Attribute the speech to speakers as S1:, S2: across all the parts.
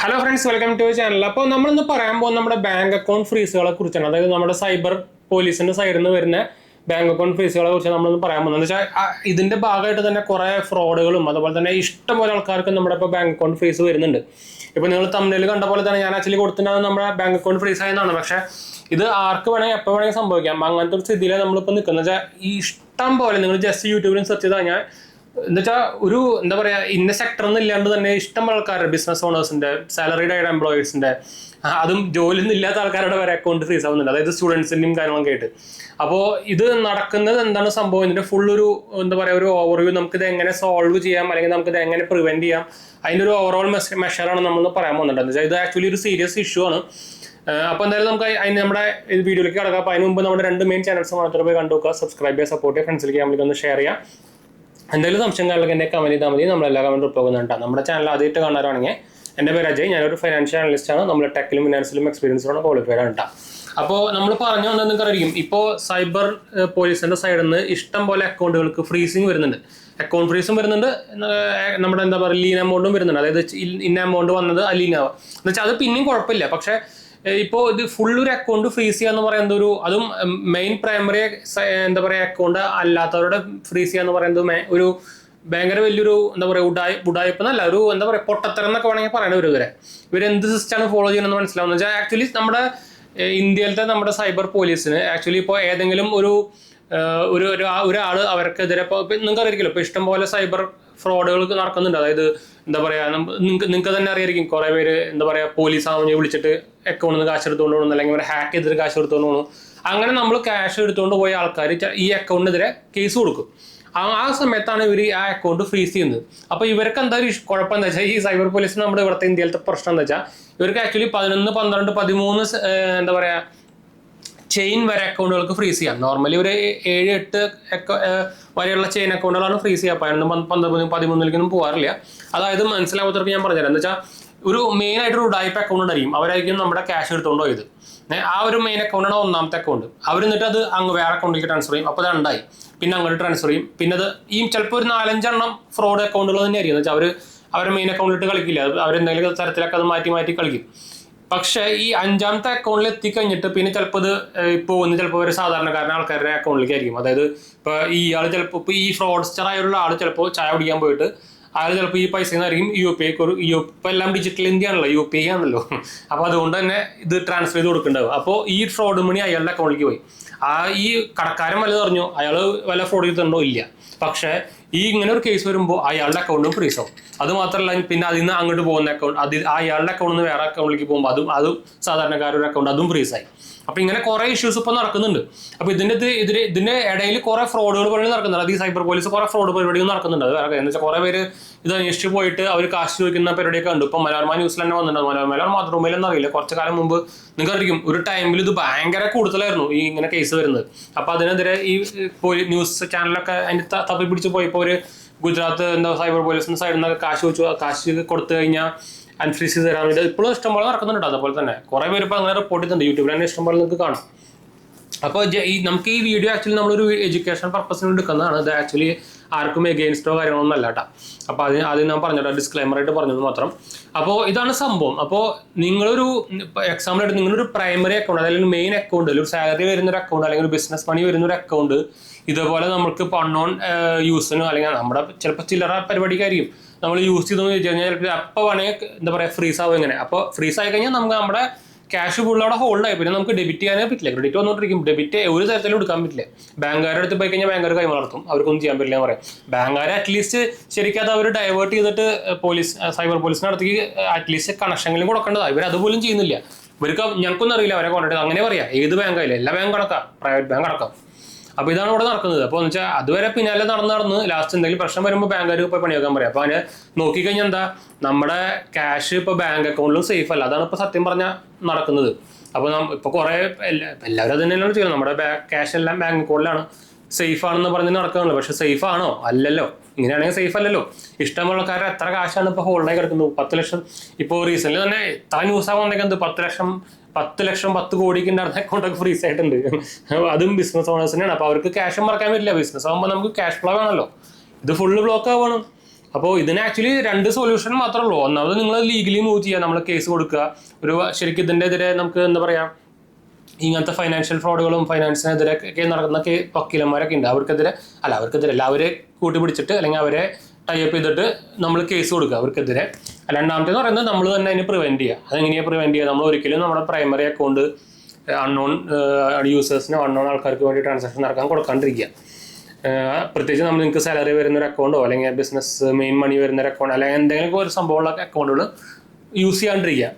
S1: Hello friends, welcome to channel. അപ്പോൾ നമ്മളിന്ന് പറയാൻ പോകുന്ന നമ്മുടെ ബാങ്ക് അക്കൗണ്ട് ഫ്രീസുകളെ കുറിച്ചാണ്. അതായത് നമ്മുടെ സൈബർ പോലീസിന്റെ സൈഡിൽ നിന്ന് വരുന്ന ബാങ്ക് അക്കൗണ്ട് ഫ്രീസുകളെ കുറിച്ച് നമ്മളിന്ന് പറയാൻ പോകുന്നത്. എന്ന് വെച്ചാൽ ഇതിന്റെ ഭാഗമായിട്ട് തന്നെ കുറെ ഫ്രോഡുകളും അതുപോലെ തന്നെ ഇഷ്ടംപോലെ ആൾക്കാർക്ക് നമ്മുടെ ഇപ്പോൾ ബാങ്ക് അക്കൗണ്ട് ഫ്രീസ് വരുന്നുണ്ട്. ഇപ്പോൾ നിങ്ങൾ തമ്മിൽ കണ്ട പോലെ തന്നെ ഞാൻ ആക്ച്വലി കൊടുത്തിട്ടുണ്ടാകും നമ്മുടെ ബാങ്ക് അക്കൗണ്ട് ഫ്രീസ് ആയെന്നാണ്. പക്ഷേ ഇത് ആർക്ക് വേണമെങ്കിൽ എപ്പോൾ വേണമെങ്കിൽ സംഭവിക്കാം. അങ്ങനത്തെ ഒരു സ്ഥിതിയിലാണ് നമ്മളിപ്പോൾ നിൽക്കുന്നത്. വെച്ചാൽ ഈ ഇഷ്ടം പോലെ നിങ്ങൾ ജസ്റ്റ് യൂട്യൂബിൽ സെർച്ച് ചെയ്ത് കഴിഞ്ഞാൽ എന്നുവെച്ചാൽ ഒരു എന്താ പറയാ ഇന്ന സെക്ടർ ഇല്ലാണ്ട് തന്നെ ഇഷ്ടം ആൾക്കാരുടെ ബിസിനസ് ഓണേഴ്സിന്റെ സാലറിഡ് ആയിട്ട് എംപ്ലോയീസിന്റെ അതും ജോലിയൊന്നും ഇല്ലാത്ത ആൾക്കാരുടെ വരെ അക്കൗണ്ട് ഫ്രീസ് ആവുന്നുണ്ട്. അതായത് സ്റ്റുഡൻസിന്റെയും കാര്യങ്ങളൊക്കെ ആയിട്ട്. അപ്പോൾ ഇത് നടക്കുന്നത് എന്താണ് സംഭവം, ഇതിന്റെ ഫുൾ ഒരു എന്താ പറയാ ഒരു ഓവർവ്യൂ, നമുക്ക് ഇത് എങ്ങനെ സോൾവ് ചെയ്യാം അല്ലെങ്കിൽ നമുക്ക് ഇത് എങ്ങനെ പ്രിവെന്റ് ചെയ്യാം, അതിന്റെ ഒരു ഓവറോൾ മെഷറാണ് നമ്മൾ പറയാൻ പോകുന്നുണ്ട്. എന്ന് വെച്ചാൽ ഇത് ആക്ച്വലി ഒരു സീരിയസ് ഇഷ്യൂ ആണ്. അപ്പോൾ എന്തായാലും നമുക്ക് അതിന് നമ്മുടെ വീഡിയോയിലേക്ക് കിടക്കാം. അപ്പോൾ അതിന് മുമ്പ് നമ്മുടെ രണ്ട് മെയിൻ ചാനൽസ് മാത്രമേ പോയി കണ്ടു നോക്കുക, സബ്സ്ക്രൈബ് ചെയ്യുക, സപ്പോർട്ട് ചെയ്യുക, ഫ്രണ്ട്സിലേക്ക് നമ്മൾക്ക് ഒന്ന് ഷെയർ ചെയ്യാം. എന്തെങ്കിലും സംശയങ്ങളിലൊക്കെ എന്നെ കമന്റ് ചെയ്താൽ മതി, നമ്മളെല്ലാ കമന്റും പോകുന്നുണ്ട്. നമ്മുടെ ചാനൽ ആദ്യമായിട്ട് കാണാനാണെങ്കിൽ എൻ്റെ പേര് അജയ്, ഞാനൊരു ഫൈനാൻഷ്യൽ അനലിസ്റ്റ് ആണ്. നമ്മൾ ടെക്കിലും ഫിനാൻസിലും എക്സ്പീരിയൻസിലാണ് ക്വാളിഫൈഡ് ആണ്. അപ്പോൾ നമ്മൾ പറഞ്ഞു വന്നത് നിങ്ങൾക്ക് അറിയും, ഇപ്പോൾ സൈബർ പോലീസിന്റെ സൈഡിൽ നിന്ന് ഇഷ്ടം പോലെ അക്കൗണ്ടുകൾക്ക് ഫ്രീസിങ് വരുന്നുണ്ട്. അക്കൗണ്ട് ഫ്രീസും വരുന്നുണ്ട്, നമ്മുടെ എന്താ പറയുക ലീൻ എമൗണ്ടും വരുന്നുണ്ട്. അതായത് ഇന്ന എമൗണ്ട് വന്നത് ലീനാവുക എന്ന് വെച്ചാൽ അത് പിന്നെയും കുഴപ്പമില്ല. പക്ഷേ ഇപ്പോൾ ഇത് ഫുൾ ഒരു അക്കൗണ്ട് ഫ്രീസ് ചെയ്യുക എന്ന് പറയുന്നത് അതും മെയിൻ പ്രൈമറി എന്താ പറയുക അക്കൗണ്ട് അല്ലാത്തവരുടെ ഫ്രീസ് ചെയ്യുക എന്ന് പറയുന്നത് ഒരു ഭയങ്കര വലിയൊരു എന്താ പറയുക ഉടായ്പെന്നല്ല, ഒരു എന്താ പറയുക പൊട്ടത്തരം എന്നൊക്കെ വേണമെങ്കിൽ പറയണത്. ഇവരെന്ത് സിസ്റ്റമാണ് ഫോളോ ചെയ്യണമെന്ന് മനസ്സിലാവുന്നത് വെച്ചാൽ ആക്ച്വലി നമ്മുടെ ഇന്ത്യയിലത്തെ നമ്മുടെ സൈബർ പോലീസിന് ആക്ച്വലി ഇപ്പോൾ ഏതെങ്കിലും ഒരാൾ അവർക്കെതിരെ ഇപ്പോൾ നിങ്ങൾക്ക് അറിയായിരിക്കുമല്ലോ, ഇപ്പോൾ ഇഷ്ടംപോലെ സൈബർ ഫ്രോഡുകൾ നടക്കുന്നുണ്ട്. അതായത് എന്താ പറയുക നിങ്ങൾക്ക് തന്നെ അറിയായിരിക്കും, കുറേ പേര് എന്താ പറയുക പോലീസ് ആവുമ്പോൾ വിളിച്ചിട്ട് അക്കൗണ്ടിൽ നിന്ന് കാശ് എടുത്തുകൊണ്ട് പോകണം, അല്ലെങ്കിൽ അവർ ഹാക്ക് ചെയ്തിട്ട് കാശ് എടുത്തുകൊണ്ട് പോകണം. അങ്ങനെ നമ്മൾ ക്യാഷ് എടുത്തുകൊണ്ട് പോയ ആൾക്കാർ ഈ അക്കൗണ്ടിനെതിരെ കേസ് കൊടുക്കും. ആ സമയത്താണ് ഇവർ ആ അക്കൗണ്ട് ഫ്രീസ് ചെയ്യുന്നത്. അപ്പോൾ ഇവർക്ക് എന്താ ഒരു കുഴപ്പം എന്താ വെച്ചാൽ, ഈ സൈബർ പോലീസിന് നമ്മുടെ ഇവിടുത്തെ ഇന്ത്യയിലത്തെ പ്രശ്നം എന്താ വെച്ചാൽ, ഇവർക്ക് ആക്ച്വലി 11, 12, 13 എന്താ പറയുക ചെയിൻ വരെ അക്കൗണ്ടുകൾക്ക് ഫ്രീസ് ചെയ്യാം. നോർമലി ഒരു 7, 8 വരെയുള്ള ചെയിൻ അക്കൗണ്ടുകളാണ് ഫ്രീസ് ചെയ്യുക. 11, 12, 13 പോകാറില്ല. അതായത് മനസ്സിലാവാത്തവർക്ക് ഞാൻ പറഞ്ഞുതരാം. എന്ന് വെച്ചാൽ ഒരു മെയിൻ ആയിട്ട് ഒരു ഉഡായിപ്പ് അക്കൗണ്ട് ഉണ്ടായിരിക്കും, അവരായിരിക്കും നമ്മുടെ ക്യാഷ് എടുത്തുകൊണ്ട് പോയത്. ആ ഒരു മെയിൻ അക്കൗണ്ടാണ് ഒന്നാമത്തെ അക്കൗണ്ട്. അവർ എന്നിട്ട് അത് അങ്ങ് വേറെ അക്കൗണ്ടിലേക്ക് ട്രാൻസ്ഫർ ചെയ്യും. അപ്പോൾ അത് 2 പിന്നെ അങ്ങോട്ട് ട്രാൻസ്ഫർ ചെയ്യും. പിന്നെ അത് ചിലപ്പോൾ ഒരു 4-5 ഫ്രോഡ് അക്കൗണ്ടുകൾ തന്നെയായിരിക്കും. എന്ന് വെച്ചാൽ അവരുടെ മെയിൻ അക്കൗണ്ടിലിട്ട് കളിക്കില്ല, അവരെന്തെങ്കിലും തരത്തിലൊക്കെ അത് മാറ്റി കളിക്കും. പക്ഷേ ഈ 5ാമത്തെ അക്കൗണ്ടിൽ എത്തിക്കഴിഞ്ഞിട്ട് പിന്നെ ചിലപ്പോൾ ഇത് ചിലപ്പോൾ ഒരു സാധാരണക്കാരൻ ആൾക്കാരുടെ അക്കൗണ്ടിലേക്ക് ആയിരിക്കും. അതായത് ഇപ്പോൾ ചിലപ്പോൾ ഈ ഫ്രോഡ്സ്റ്റർ ആയുള്ള ആൾ ചിലപ്പോൾ ചായ കുടിക്കാൻ പോയിട്ട് അയാൾ ചിലപ്പോൾ ഈ പൈസ നിന്നായിരിക്കും ഇപ്പം എല്ലാം ഡിജിറ്റൽ ഇന്ത്യ ആണല്ലോ, UPI ആണല്ലോ. അപ്പോൾ അതുകൊണ്ട് തന്നെ ഇത് ട്രാൻസ്ഫർ ചെയ്ത് കൊടുക്കേണ്ടാവും. അപ്പോൾ ഈ ഫ്രോഡ് മണി അയാളുടെ അക്കൗണ്ടിലേക്ക് പോയി. ഈ കടക്കാരൻ വല്ലതും അറിഞ്ഞോ, അയാൾ വല്ല ഫ്രോഡ് ചെയ്തിട്ടുണ്ടോ? ഇല്ല. പക്ഷേ ഇങ്ങനെ ഒരു കേസ് വരുമ്പോൾ അയാളുടെ അക്കൗണ്ടും ഫ്രീസ് ആവും. അത് മാത്രമല്ല, പിന്നെ അതിൽ നിന്ന് അങ്ങോട്ട് പോകുന്ന അക്കൗണ്ട് അയാളുടെ അക്കൗണ്ടിൽ നിന്ന് വേറെ അക്കൗണ്ടിലേക്ക് പോകുമ്പോൾ അതും സാധാരണക്കാരുടെ അക്കൗണ്ട് അതും ഫ്രീസ് ആയി. അപ്പൊ ഇങ്ങനെ കുറെ ഇഷ്യൂസ് ഇപ്പൊ നടക്കുന്നുണ്ട്. അപ്പൊ ഇതിന്റെ ഇടയിൽ കുറെ ഫ്രോഡുകൾ പരിപാടി നടക്കുന്നുണ്ട്. അത് ഈ സൈബർ പോലീസ് കുറെ ഫ്രോഡ് പരിപാടികൾ നടക്കുന്നുണ്ട്. അത് വേറെ എന്ന് വെച്ചാൽ കുറെ പേര് ഇത് അന്വേഷിച്ച് പോയിട്ട് അവർ കാശ് ചോദിക്കുന്ന പരിപാടിയൊക്കെ ഉണ്ട്. ഇപ്പൊ മനോരമ ന്യൂസിൽ തന്നെ വന്നിട്ടുണ്ട്. മനോരമ മാതൃഭൂമിയിലെന്ന് അറിയില്ല, കുറച്ചു കാലം മുമ്പ് നിങ്ങൾക്ക് അറിയിക്കും, ഒരു ടൈമിൽ ഇത് ഭയങ്കര കൂടുതലായിരുന്നു ഈ ഇങ്ങനെ കേസ് വരുന്നത്. അപ്പൊ അതിനെതിരെ ഈ ന്യൂസ് ചാനലൊക്കെ അതിന്റെ തപ്പി പിടിച്ച് പോയപ്പോൾ ഒരു ഗുജറാത്ത് സൈബർ പോലീസിന്റെ സൈഡിൽ നിന്ന് കാശ് കൊടുത്തു കഴിഞ്ഞാൽ അൺഫ്രീസ് ചെയ്ത് തരാൻ വേണ്ടി ഇപ്പോഴും ഇഷ്ടംപോലെ നടക്കുന്നുണ്ട്. അതുപോലെ തന്നെ കുറെ പേര് ഇപ്പോൾ അങ്ങനെ റിപ്പോർട്ട് ചെയ്യുന്നുണ്ട്. യൂട്യൂബിൽ തന്നെ ഇഷ്ടംപോലെ നിങ്ങൾക്ക് കാണാം. അപ്പോൾ നമുക്ക് ഈ വീഡിയോ ആക്ച്വലി നമ്മളൊരു എഡ്യൂക്കേഷൻ പർപ്പസിന് എടുക്കുന്നതാണ്. ഇത് ആക്ച്വലി ആർക്കും എഗെയിൻസ്റ്റോ കാര്യങ്ങളൊന്നും അല്ല കേട്ടോ. അപ്പോൾ അത് ഞാൻ പറഞ്ഞിട്ട് ഡിസ്ക്ലൈമർ ആയിട്ട് പറഞ്ഞത് മാത്രം. അപ്പോൾ ഇതാണ് സംഭവം. അപ്പോൾ നിങ്ങളൊരു എക്സാമ്പിൾ ആയിട്ട് നിങ്ങളൊരു പ്രൈമറി അക്കൗണ്ട് അല്ലെങ്കിൽ മെയിൻ അക്കൗണ്ട്, ഒരു സാലറി വരുന്നൊരു അക്കൗണ്ട് അല്ലെങ്കിൽ ഒരു ബിസിനസ് മണി വരുന്നൊരു അക്കൗണ്ട് ഇതേപോലെ നമുക്ക് അൺനോൺ യൂസിനോ അല്ലെങ്കിൽ നമ്മുടെ ചിലപ്പോൾ ചില്ലറ പരിപാടിക്കായിരിക്കും നമ്മൾ യൂസ് ചെയ്തെന്ന് വെച്ച് കഴിഞ്ഞാൽ ചിലപ്പോൾ അപ്പോൾ വേണമെങ്കിൽ എന്താ പറയുക ഫ്രീസ് ആവും. ഇങ്ങനെ അപ്പോൾ ഫ്രീസ് ആയി കഴിഞ്ഞാൽ നമുക്ക് നമ്മുടെ ക്യാഷ് ഫുൾ അവിടെ ഹോൾഡ് ആയി. പിന്നെ നമുക്ക് ഡെബിറ്റ് ചെയ്യാനേ പറ്റില്ല. ക്രെഡിറ്റ് വന്നുകൊണ്ടിരിക്കും. ഡെബിറ്റ് ഒരു തരത്തിലും എടുക്കാൻ പറ്റില്ല. ബാങ്കുകാരുടെ അടുത്ത് പോയി കഴിഞ്ഞാൽ ബാങ്കുകാർ കൈമാറും, അവർക്കൊന്നും ചെയ്യാൻ പറ്റില്ല എന്ന് പറയാം. ബാങ്കുകാരെ അറ്റ്ലീസ്റ്റ് ശരിക്കും അത് അവർ ഡൈവേർട്ട് ചെയ്തിട്ട് സൈബർ പോലീസിന്റെ അടുത്തേക്ക് അറ്റ്ലീസ്റ്റ് കണക്ഷനെങ്കിലും കൊടുക്കേണ്ടതാണ്. ഇവർ അതുപോലും ചെയ്യുന്നില്ല. ഇവർക്ക് ഞങ്ങൾക്കൊന്നും അറിയില്ല അവരെ കോൺടാക്ട് അങ്ങനെ പറയാം. ഏത് ബാങ്കായാലും എല്ലാ ബാങ്ക് അടക്കാം, പ്രൈവറ്റ് ബാങ്ക് അടക്കാം. അപ്പോൾ ഇതാണ് ഇവിടെ നടക്കുന്നത്. അപ്പോൾ എന്ന് വെച്ചാൽ അതുവരെ പിന്നാലെ നടന്ന് ലാസ്റ്റ് എന്തെങ്കിലും പ്രശ്നം വരുമ്പോൾ ബാങ്കുകാർ ഇപ്പോൾ പണിയാക്കാൻ പറയാം. അപ്പോൾ അതിനെ നോക്കിക്കഴിഞ്ഞാൽ എന്താ, നമ്മുടെ ക്യാഷ് ഇപ്പോൾ ബാങ്ക് അക്കൗണ്ടിലും സേഫ് അല്ല. അതാണ് ഇപ്പോൾ സത്യം പറഞ്ഞാൽ നടക്കുന്നത്. അപ്പോൾ ഇപ്പോൾ കുറേ എല്ലാവരും അത് തന്നെയാണ് ചെയ്യുന്നത്. നമ്മുടെ ക്യാഷ് എല്ലാം ബാങ്ക് അക്കൗണ്ടിലാണ്, സേഫ് ആണെന്ന് പറഞ്ഞ് നടക്കുകയാണല്ലോ. പക്ഷെ സേഫ് ആണോ? അല്ലല്ലോ. ഇങ്ങനെയാണെങ്കിൽ സേഫ് അല്ലല്ലോ. ഇഷ്ടമുള്ളക്കാരുടെ എത്ര കാശാണ് ഇപ്പോൾ ഹോൾഡായി കിടക്കുന്നത്? 10 ലക്ഷം. ഇപ്പോൾ റീസെന്റ് തന്നെ എത്ര ന്യൂസാണ് വന്നേക്കുന്നത്, 10 ലക്ഷം 10 കോടിക്ക് ഉണ്ടായിരുന്ന അക്കൗണ്ടൊക്കെ ഫ്രീസ് ആയിട്ടുണ്ട്. അതും ബിസിനസ് ഓണേഴ്സിനാണ്. അപ്പോൾ അവർക്ക് ക്യാഷും മറക്കാൻ പറ്റില്ല. ബിസിനസ് ആകുമ്പോൾ നമുക്ക് ക്യാഷ് ഫ്ലോ വേണമല്ലോ. ഇത് ഫുള്ള് ബ്ലോക്ക് ആവണം. അപ്പോൾ ഇതിന് ആക്ച്വലി 2 സൊല്യൂഷൻ മാത്രമേ ഉള്ളൂ. ഒന്നാമത് നിങ്ങൾ ലീഗലി മൂവ് ചെയ്യുക, നമ്മൾ കേസ് കൊടുക്കുക. ശരിക്കും ഇതിൻ്റെ എതിരെ നമുക്ക് എന്താ പറയുക, ഇങ്ങനത്തെ ഫൈനാൻഷ്യൽ ഫ്രോഡുകളും ഫൈനാൻസിനെതിരെ ഒക്കെ നടക്കുന്ന വക്കീലന്മാരൊക്കെ ഉണ്ട്. അവർക്കെതിരെ അവരെ കൂട്ടിപ്പിടിച്ചിട്ട് അല്ലെങ്കിൽ അവരെ ടൈപ്പ് ചെയ്തിട്ട് നമ്മൾ കേസ് കൊടുക്കുക അവർക്കെതിരെ. രണ്ടാമത്തേന്ന് പറയുന്നത് നമ്മൾ തന്നെ അതിന് പ്രിവെൻറ്റ് ചെയ്യുക. അതെങ്ങനെയാണ് പ്രിവെൻറ്റ് ചെയ്യുക? നമ്മൾ ഒരിക്കലും നമ്മുടെ പ്രൈമറി അക്കൗണ്ട് അൺനോൺ യൂസേഴ്സിനോ അൺനോൺ ആൾക്കാർക്ക് വേണ്ടി ട്രാൻസാക്ഷൻ നടക്കാൻ കൊടുക്കാണ്ടിരിക്കുക. പ്രത്യേകിച്ച് നമ്മൾ നിങ്ങൾക്ക് സാലറി വരുന്നൊരു അക്കൗണ്ടോ അല്ലെങ്കിൽ ബിസിനസ് മെയിൻ മണി വരുന്നൊരു അക്കൗണ്ട് അല്ലെങ്കിൽ എന്തെങ്കിലും ഒരു സംഭവമുള്ള അക്കൗണ്ടുകൾ യൂസ് ചെയ്യാണ്ടിരിക്കുക.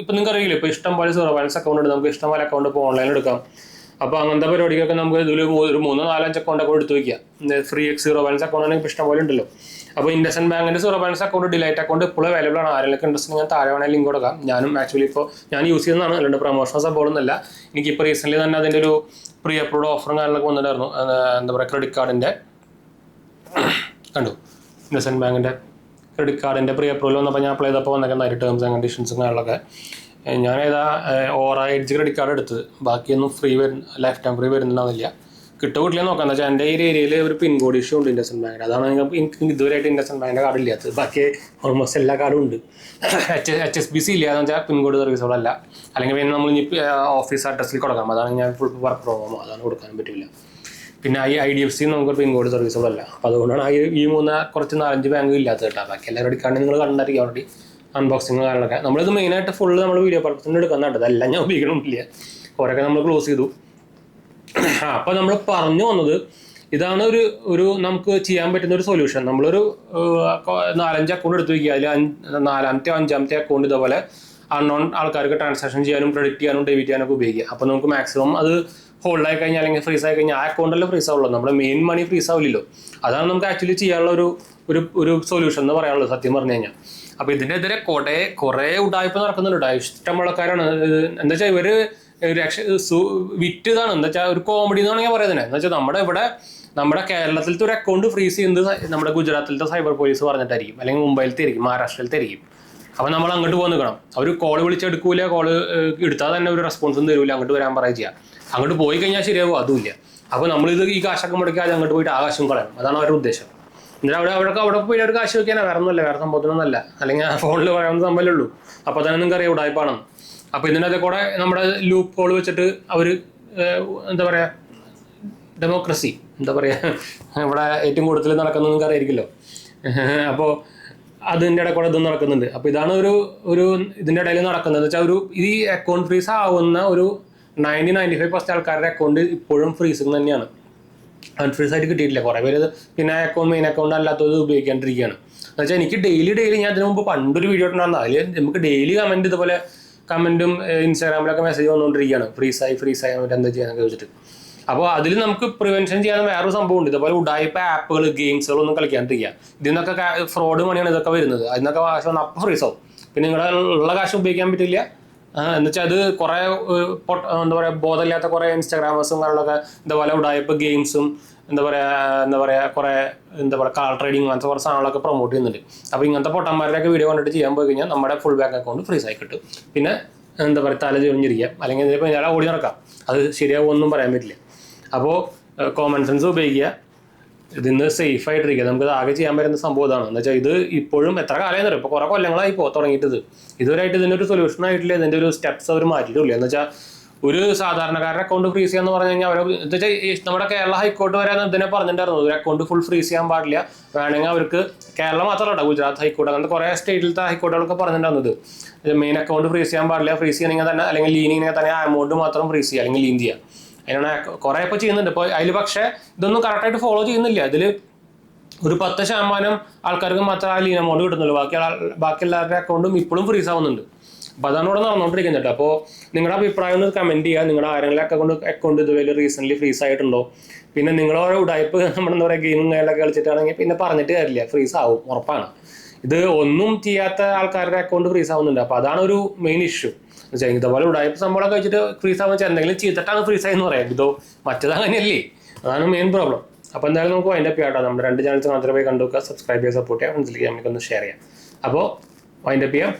S1: ഇപ്പം നിങ്ങൾക്ക് അറിയില്ല, ഇപ്പോൾ ഇഷ്ടം പോലെ സീറോ ബാലൻസ് അക്കൗണ്ട് ഉണ്ട്, നമുക്ക് ഇഷ്ടം പോലെ അക്കൗണ്ട് ഇപ്പോൾ ഓൺലൈനിൽ എടുക്കാം. അപ്പോൾ അങ്ങനത്തെ പരിപാടിക്കൊക്കെ നമുക്ക് ഇതിൽ ഒരു 3-4-5 അക്കൗണ്ടൊക്കെ എടുത്ത് വയ്ക്കുക. ഫ്രീ സീറോ ബാലൻസ് അക്കൗണ്ട് ആണെങ്കിൽ ഇഷ്ടം പോലെ ഉണ്ടല്ലോ. അപ്പോൾ ഇൻഡസ്ഇൻഡ് ബാങ്കിൻ്റെ zero balance account, delight account ഇപ്പോൾ അവൈലബിൾ ആണ്. ആരെങ്കിലും ഇൻട്രസ്റ്റ് ഞാൻ താഴെ വേണമെങ്കിൽ ലിങ്ക് കൊടുക്കാം. ഞാനും ആക്ച്വലി ഇപ്പോൾ ഞാൻ യൂസ് ചെയ്യുന്നതാണ്, അല്ലാണ്ട് പ്രൊമോഷൻ സംഭവമൊന്നുമല്ല. എനിക്കിപ്പോൾ റീസെൻ്റ്ലി തന്നെ അതിൻ്റെ ഒരു പ്രീ അപ്രൂവ്ഡ് ഓഫറും കാര്യങ്ങളൊക്കെ വന്നിട്ടായിരുന്നു. എന്താ പറയുക, ക്രെഡിറ്റ് കാർഡിൻ്റെ കണ്ടു, ഇൻഡസ്ഇൻഡ് ബാങ്കിൻ്റെ ക്രെഡിറ്റ് കാർഡിൻ്റെ പ്രീ അപ്രൂവൽ വന്നപ്പോൾ ഞാൻ അപ്ലൈ ചെയ്തപ്പോൾ വന്നേക്കുന്നതായിട്ട് ടേംസ് ആൻഡ് കണ്ടീഷൻസും കാര്യങ്ങളൊക്കെ. ഞാൻ ഓറ എഡ്ജ് ക്രെഡിറ്റ് കാർഡ് എടുത്ത്, ബാക്കിയൊന്നും ഫ്രീ ലൈഫ് ടൈം ഫ്രീ വരുന്നുണ്ടാവില്ല. കിട്ടില്ല നോക്കാം. എന്താ വെച്ചാൽ എൻ്റെ ഈ ഏരിയയിൽ ഒരു പിൻകോഡ് ഇഷ്യൂ ഉണ്ട് ഇൻഡസ്ഇൻഡ് ബാങ്കിൻ്റെ. അതാണ് എനിക്ക് ഇതുവരെയായിട്ട് ഇൻഡസ്ഇൻഡ് ബാങ്കിൻ്റെ കാർഡ് ഇല്ലാത്തത്. ബാക്കി ഓൾമോസ്റ്റ് എല്ലാ കാർഡും ഉണ്ട്. HSBC ഇല്ല എന്ന് വെച്ചാൽ പിൻകോഡ് സർവീസുകളല്ല. അല്ലെങ്കിൽ പിന്നെ നമ്മൾ ഇനി ഓഫീസ് അഡ്രസ്സിൽ കൊടുക്കാം. അതാണ് ഞാൻ ഫുൾ വർക്ക് ഫ്രം ഹോം, അതാണ് കൊടുക്കാനും പറ്റില്ല. പിന്നെ IDFC നമുക്ക് പിൻകോഡ് സർവീസുകളല്ല. അപ്പോൾ അതുകൊണ്ടാണ് ഈ കുറച്ച് 4-5 ബാങ്ക് ഇല്ലാത്തത് കേട്ടോ. ബാക്കി എല്ലാ ക്രെഡിറ്റ് കാർഡിൽ നിങ്ങൾ കണ്ടായിരിക്കും ഓൾറെഡി അൺബോക്സിങ് കാര്യങ്ങളൊക്കെ. നമ്മളിത് മെയിനായിട്ട് ഫുള്ള് നമ്മൾ വീഡിയോ പർപ്പസിന് എടുക്കുന്നുണ്ട്. അതെല്ലാം ഞാൻ ഉപയോഗിക്കണമില്ല, കുറേയൊക്കെ നമ്മൾ ക്ലോസ് ചെയ്തു. അപ്പോൾ നമ്മൾ പറഞ്ഞു വന്നത് ഇതാണ് ഒരു നമുക്ക് ചെയ്യാൻ പറ്റുന്ന ഒരു സൊല്യൂഷൻ. നമ്മളൊരു 4-5 അക്കൗണ്ട് എടുത്ത് വയ്ക്കുക. അതിൽ 4-ാമത്തെ 5-ാമത്തെ അക്കൗണ്ട് ഇതേപോലെ അൺനോൺ ആൾക്കാർക്ക് ട്രാൻസാക്ഷൻ ചെയ്യാനും ക്രെഡിറ്റ് ചെയ്യാനും ഡെബിറ്റ് ചെയ്യാനൊക്കെ ഉപയോഗിക്കുക. അപ്പോൾ നമുക്ക് മാക്സിമം അത് ഹോൾഡ് ആയി കഴിഞ്ഞാൽ അല്ലെങ്കിൽ ഫ്രീസ് ആയി കഴിഞ്ഞാൽ ആ അക്കൗണ്ടല്ലേ ഫ്രീസ് ആവുള്ളൂ, നമ്മുടെ മെയിൻ മണി ഫ്രീസ് ആവില്ലല്ലോ. അതാണ് നമുക്ക് ആക്ച്വലി ചെയ്യാനുള്ള ഒരു സൊല്യൂഷൻ എന്ന് പറയാനുള്ളത് സത്യം പറഞ്ഞു കഴിഞ്ഞാൽ. അപ്പോൾ ഇതിനെതിരെ കുറേ ഉടായ്പ നടക്കുന്നുണ്ട്. ഇഷ്ടമുള്ള ആൾക്കാരാണ്. എന്താ വെച്ചാൽ ഇവർ വിറ്റതാണ്. എന്താ വെച്ചാൽ ഒരു കോമഡി എന്നാണ് ഞാൻ പറയുന്നത്. എന്താ വെച്ചാൽ നമ്മുടെ കേരളത്തിലത്തെ ഒരു അക്കൗണ്ട് ഫ്രീസ് ചെയ്യുന്നത് നമ്മുടെ ഗുജറാത്തിലത്തെ സൈബർ പോലീസ് പറഞ്ഞിട്ടായിരിക്കും, അല്ലെങ്കിൽ മുംബൈയിലത്തെ ആയിരിക്കും, മഹാരാഷ്ട്രയിലത്തെ ആയിരിക്കും. അപ്പോൾ നമ്മൾ അങ്ങോട്ട് പോകാൻ നിൽക്കണം. അവർ കോള് വിളിച്ചെടുക്കൂല, കോള് എടുത്താൽ തന്നെ ഒരു റെസ്പോൺസും തരൂല, അങ്ങോട്ട് വരാൻ പറയുക ചെയ്യുക. അങ്ങോട്ട് പോയി കഴിഞ്ഞാൽ ശരിയാവും, അതുമില്ല. അപ്പോൾ നമ്മളിത് ഈ കാശൊക്കെ മുടക്കാതെ അങ്ങോട്ട് പോയിട്ട് ആകാശം കളയണം, അതാണ് അവരുടെ ഉദ്ദേശം. എന്നിട്ട് അവിടെ പോയിട്ട് ഒരു കാശ് വെക്കാനാണ്, വേറെ ഒന്നുമല്ല, വേറെ സംഭവത്തിനൊന്നുമല്ല. അല്ലെങ്കിൽ ആ ഫോണിൽ പറയാവുന്ന സംഭവമല്ലേ ഉള്ളൂ. അപ്പോൾ തന്നെ നിങ്ങൾക്ക് അറിയാം ഉടായ്പാണെന്ന്. അപ്പോൾ ഇതിനകത്തെ കൂടെ നമ്മുടെ ലൂപ്പ് ഹോൾ വെച്ചിട്ട് അവർ എന്താ പറയുക, ഡെമോക്രസി എന്താ പറയുക, ഇവിടെ ഏറ്റവും കൂടുതൽ നടക്കുന്നത് നിങ്ങൾക്ക് അറിയായിരിക്കുമല്ലോ. അപ്പോൾ അതിൻ്റെ ഇടയിൽ കൂടെ ഇതും നടക്കുന്നുണ്ട്. അപ്പോൾ ഇതാണ് ഒരു ഇതിൻ്റെ ഇടയിൽ നടക്കുന്നത്. വെച്ചാൽ ഈ അക്കൗണ്ട് ഫ്രീസ് ആവുന്ന ഒരു 90-95% ആൾക്കാരുടെ അക്കൗണ്ട് ഇപ്പോഴും ഫ്രീസിങ് തന്നെയാണ്. അൺഫ്രീസ് ആയിട്ട് കിട്ടിയിട്ടില്ല. കുറേ പേര് പിന്നെ മെയിൻ അക്കൗണ്ട് അല്ലാത്തത് ഉപയോഗിക്കാണ്ടിരിക്കുകയാണ്. എന്ന് വെച്ചാൽ എനിക്ക് ഡെയിലി ഞാൻ അതിന് മുമ്പ് പണ്ടൊരു വീഡിയോ ഉണ്ടായിരുന്നു. അതിൽ നമുക്ക് ഡെയിലി ഇതുപോലെ കമൻറ്റും ഇൻസ്റ്റാഗ്രാമിലൊക്കെ മെസ്സേജ് വന്നുകൊണ്ടിരിക്കുകയാണ്, ഫ്രീസായി എന്നിട്ട് എന്താ ചെയ്യാനൊക്കെ വെച്ചിട്ട്. അപ്പോൾ അതിൽ നമുക്ക് പ്രിവെൻഷൻ ചെയ്യാൻ വേറൊരു സംഭവം ഉണ്ട്. ഇതുപോലെ ഉടായ്പ ആപ്പുകൾ, ഗെയിംസുകളൊന്നും കളിക്കാണ്ടിരിക്കുക. ഇതിൽ നിന്നൊക്കെ ഫ്രോഡ് മണിയാണ് ഇതൊക്കെ വരുന്നത്. അതിനൊക്കെ കാശ് വന്നാൽ അപ്പോൾ ഫ്രീസ് ആവും. പിന്നെ നിങ്ങളുടെ ഉള്ള കാശ് ഉപയോഗിക്കാൻ പറ്റില്ല. എന്ന് വെച്ചാൽ അത് കുറേ എന്താ പറയുക, ബോധമില്ലാത്ത കുറേ ഇൻസ്റ്റാഗ്രാമേഴ്സും കാര്യങ്ങളൊക്കെ ഇതുപോലെ ഉടായ്പ ഗെയിംസും എന്താ പറയുക കുറേ കാർ ട്രേഡിങ് അങ്ങനത്തെ കുറേ സാധനങ്ങളൊക്കെ പ്രൊമോട്ട് ചെയ്യുന്നുണ്ട്. അപ്പോൾ ഇങ്ങനത്തെ പൊട്ടന്മാരുടെയൊക്കെ വീഡിയോ കണ്ടിട്ട് ചെയ്യാൻ പോയി കഴിഞ്ഞാൽ നമ്മുടെ ഫുൾ ബാങ്ക് അക്കൗണ്ട് ഫ്രീസ് ആയി കിട്ടും. പിന്നെ എന്താ പറയുക, തല ചൊറിഞ്ഞിരിക്കുക, അല്ലെങ്കിൽ ഇതിപ്പോൾ ഞാൻ ഓടി നടക്കാം, അത് ശരിയാവുമെന്നും പറയാൻ പറ്റില്ല. അപ്പോൾ കോമൺ സെൻസ് ഉപയോഗിക്കുക, ഇതിന്ന് സേഫ് ആയിട്ടിരിക്കുക. നമുക്കത് ആകെ ചെയ്യാൻ പറ്റുന്ന സംഭവം ഇതാണ്. എന്ന് വെച്ചാൽ ഇത് ഇപ്പോഴും എത്ര കാലമായി തരും, ഇപ്പോൾ കുറേ കൊല്ലങ്ങളായി തുടങ്ങിയിട്ടത്. ഇതുവരെയായിട്ട് ഇതിനൊരു സൊല്യൂഷൻ ആയിട്ടില്ല, ഇതിൻ്റെ ഒരു സ്റ്റെപ്സ് അവർ മാറ്റിയിട്ടില്ല. എന്ന് വെച്ചാൽ ഒരു സാധാരണക്കാരുടെ അക്കൗണ്ട് ഫ്രീസ് ചെയ്യാന്ന് പറഞ്ഞു കഴിഞ്ഞാൽ എന്താ വെച്ചാൽ നമ്മുടെ കേരള ഹൈക്കോർട്ട് വരെ ഇതിനെ പറഞ്ഞിട്ടുണ്ടായിരുന്നു, ഒരു അക്കൗണ്ട് ഫുൾ ഫ്രീസ് ചെയ്യാൻ പാടില്ല, വേണമെങ്കിൽ അവർക്ക് കേരളം മാത്രമല്ല ഗുജറാത്ത് ഹൈക്കോർട്ട് അങ്ങനത്തെ കുറേ സ്റ്റേറ്റിലത്തെ ഹൈക്കോർട്ടുകളൊക്കെ പറഞ്ഞിട്ടുണ്ടായിരുന്നത് മെയിൻ അക്കൗണ്ട് ഫ്രീസ് ചെയ്യാൻ പാടില്ല, ഫ്രീസ് ചെയ്യണമെങ്കിൽ തന്നെ അല്ലെങ്കിൽ ലീനിങ്ങിനെ തന്നെ ആ എമൗണ്ട് മാത്രം ഫ്രീസ് ചെയ്യുക അല്ലെങ്കിൽ ലീൻ ചെയ്യുക. അതിനാണ് കുറേ ഇപ്പോൾ ചെയ്യുന്നുണ്ട്. ഇപ്പോൾ അതിൽ പക്ഷേ ഇതൊന്നും കറക്റ്റായിട്ട് ഫോളോ ചെയ്യുന്നില്ല. ഇതിൽ ഒരു 10% ആൾക്കാർക്ക് മാത്രമേ ആ ലീൻ എമൗണ്ട് കിട്ടുന്നുള്ളൂ, ബാക്കി എല്ലാവരുടെ അക്കൗണ്ടും ഇപ്പോഴും ഫ്രീസ് ആവുന്നുണ്ട്. അപ്പോൾ അതാണ് ഇവിടെ നടന്നുകൊണ്ടിരിക്കുന്നത്. അപ്പോൾ നിങ്ങളുടെ അഭിപ്രായം ഒന്ന് കമൻറ്റ് ചെയ്യുക. നിങ്ങളുടെ ആരെങ്കിലും അക്കൗണ്ട് ഇതുവരെ റീസെൻ്റ്ലി ഫ്രീസ് ആയിട്ടുണ്ടോ? പിന്നെ നിങ്ങളോരോ ഉടായ്പ നമ്മളെന്താ പറയുക ഗെയിമും കാര്യങ്ങളൊക്കെ കളിച്ചിട്ടാണെങ്കിൽ പിന്നെ പറഞ്ഞിട്ട് കാര്യമില്ല, ഫ്രീസ് ആവും, ഉറപ്പാണ്. ഇത് ഒന്നും ചെയ്യാത്ത ആൾക്കാരുടെ അക്കൗണ്ട് ഫ്രീസ് ആവുന്നുണ്ട്. അപ്പോൾ അതാണ് ഒരു മെയിൻ ഇഷ്യൂ. എന്ന് വെച്ചാൽ ഇതുപോലെ ഉടായ്പ സംഭവം കഴിച്ചിട്ട് ഫ്രീസ് ആവുന്ന വെച്ചാൽ എന്തെങ്കിലും ചെയ്തിട്ടാണ് ഫ്രീസ് ആയെന്ന് പറയാം. ഇതോ മറ്റേത് അങ്ങനെയല്ലേ, അതാണ് മെയിൻ പ്രോബ്ലം. അപ്പോൾ എന്തായാലും നമുക്ക് വൈൻഡപ്പ് ചെയ്യാം കേട്ടോ. നമ്മുടെ 2 ചാനൽസ് മാത്രമേ കണ്ടു വെക്കുക, സബ്സ്ക്രൈബ് ചെയ്യുക, സപ്പോർട്ട് ചെയ്യുക, മനസ്സിലേക്ക് നമുക്കൊന്ന് ഷെയർ ചെയ്യാം. അപ്പോൾ വൈൻഡപ്പ് ചെയ്യാം.